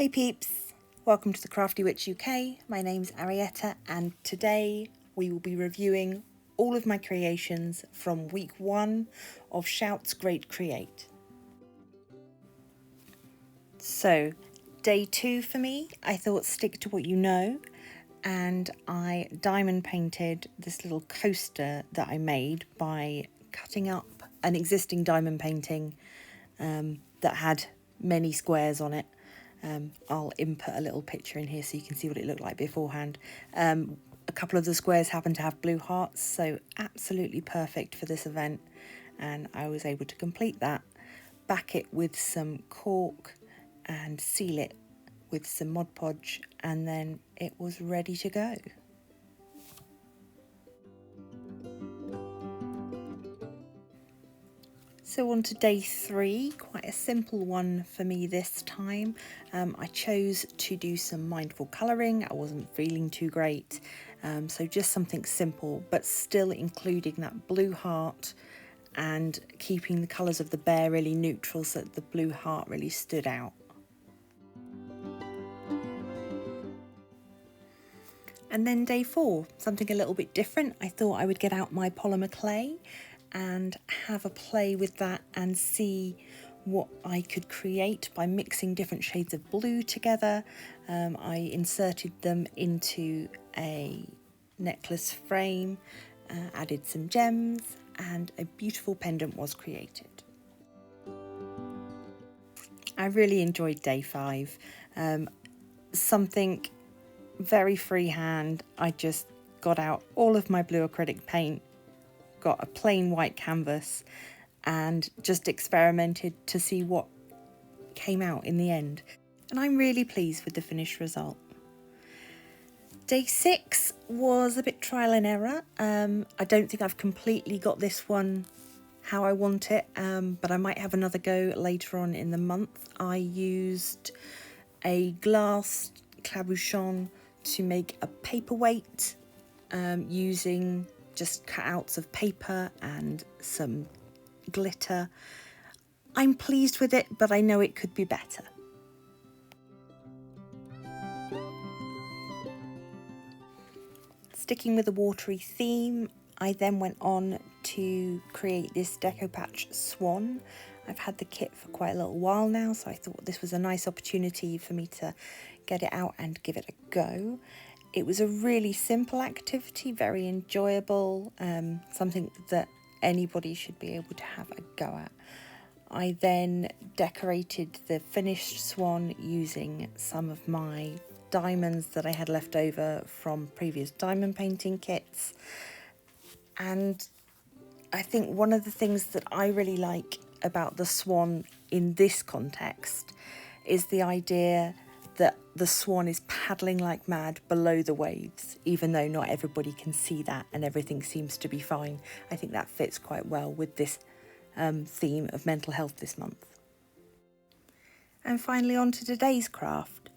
Hey peeps, welcome to the Crafty Witch UK. My name's Arietta and today we will be reviewing all of my creations from week 1 of Shout's Great Create. So, day 2 for me, I thought stick to what you know, and I diamond painted this little coaster that I made by cutting up an existing diamond painting that had many squares on it. I'll input a little picture in here so you can see what it looked like beforehand. A couple of the squares happen to have blue hearts, so absolutely perfect for this event, and I was able to complete that, back it with some cork and seal it with some Mod Podge, and then it was ready to go. So on to day 3, quite a simple one for me this time. I chose to do some mindful colouring. I wasn't feeling too great, so just something simple, but still including that blue heart and keeping the colours of the bear really neutral so that the blue heart really stood out. And then day 4, something a little bit different. I thought I would get out my polymer clay and have a play with that and see what I could create by mixing different shades of blue together. I inserted them into a necklace frame, added some gems, and a beautiful pendant was created. I really enjoyed day 5. Something very freehand. I just got out all of my blue acrylic paint, got a plain white canvas, and just experimented to see what came out in the end. And I'm really pleased with the finished result. Day 6 was a bit trial and error. I don't think I've completely got this one how I want it, but I might have another go later on in the month. I used a glass clabouchon to make a paperweight using just cutouts of paper and some glitter. I'm pleased with it, but I know it could be better. Sticking with the watery theme, I then went on to create this Deco patch Swan. I've had the kit for quite a little while now, so I thought this was a nice opportunity for me to get it out and give it a go. It was a really simple activity, very enjoyable, something that anybody should be able to have a go at. I then decorated the finished swan using some of my diamonds that I had left over from previous diamond painting kits. And I think one of the things that I really like about the swan in this context is the idea that the swan is paddling like mad below the waves, even though not everybody can see that and everything seems to be fine. I think that fits quite well with this theme of mental health this month. And finally on to today's craft.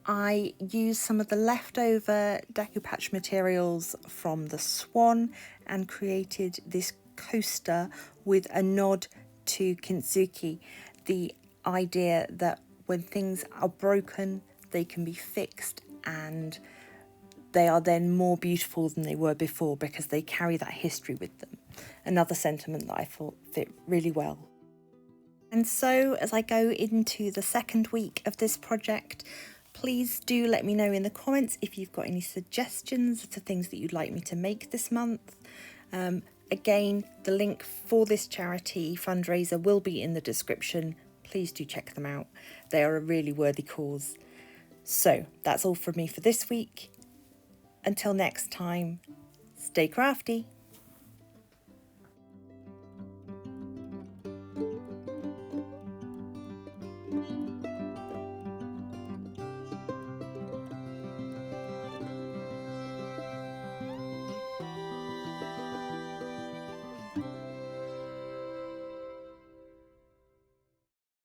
I used some of the leftover Deco Patch materials from the Swan and created this coaster with a nod to kintsugi, the idea that when things are broken, they can be fixed and they are then more beautiful than they were before because they carry that history with them. Another sentiment that I thought fit really well. And so as I go into the second week of this project, please do let me know in the comments if you've got any suggestions for things that you'd like me to make this month. Again, the link for this charity fundraiser will be in the description. Please do check them out. They are a really worthy cause. So that's all from me for this week. Until next time, stay crafty.